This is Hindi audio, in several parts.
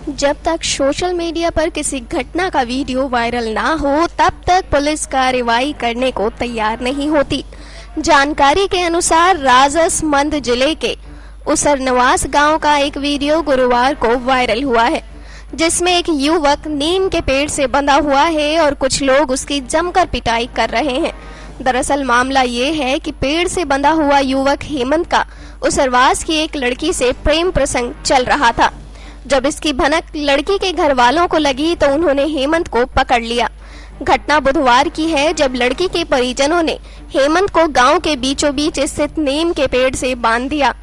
जब तक सोशल मीडिया पर किसी घटना का वीडियो वायरल ना हो तब तक पुलिस कार्रवाई करने को तैयार नहीं होती। जानकारी के अनुसार राजसमंद जिले के उसरनवास गांव का एक वीडियो गुरुवार को वायरल हुआ है, जिसमें एक युवक नीम के पेड़ से बंधा हुआ है और कुछ लोग उसकी जमकर पिटाई कर रहे हैं। दरअसल मामला ये है कि पेड़ से बंधा हुआ युवक हेमंत का उसरवास की एक लड़की से प्रेम प्रसंग चल रहा था। जब इसकी भनक लड़की के घर वालों को लगी तो उन्होंने हेमंत को पकड़ लिया। घटना बुधवार की है, जब लड़की के परिजनों ने हेमंत को गांव के बीचों बीच स्थित नीम के पेड़ से बांध दिया।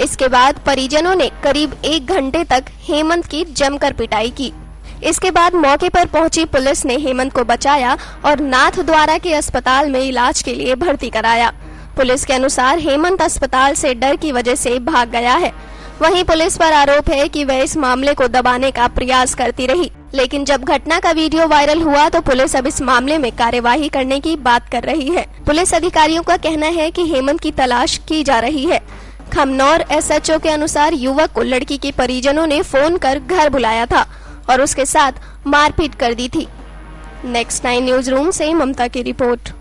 इसके बाद परिजनों ने करीब 1 घंटे तक हेमंत की जमकर पिटाई की। इसके बाद मौके पर पहुंची पुलिस ने हेमंत को बचाया और नाथद्वारा के अस्पताल में इलाज के लिए भर्ती कराया। पुलिस के अनुसार हेमंत अस्पताल से डर की वजह से भाग गया है। वहीं पुलिस पर आरोप है कि वह इस मामले को दबाने का प्रयास करती रही, लेकिन जब घटना का वीडियो वायरल हुआ तो पुलिस अब इस मामले में कार्यवाही करने की बात कर रही है। पुलिस अधिकारियों का कहना है कि हेमंत की तलाश की जा रही है। खमनौर SHO के अनुसार युवक को लड़की के परिजनों ने फोन कर घर बुलाया था और उसके साथ मारपीट कर दी थी। नेक्स्ट 9 न्यूज रूम से ममता की report.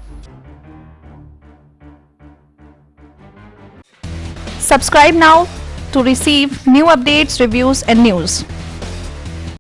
Subscribe now to receive new updates, reviews and news.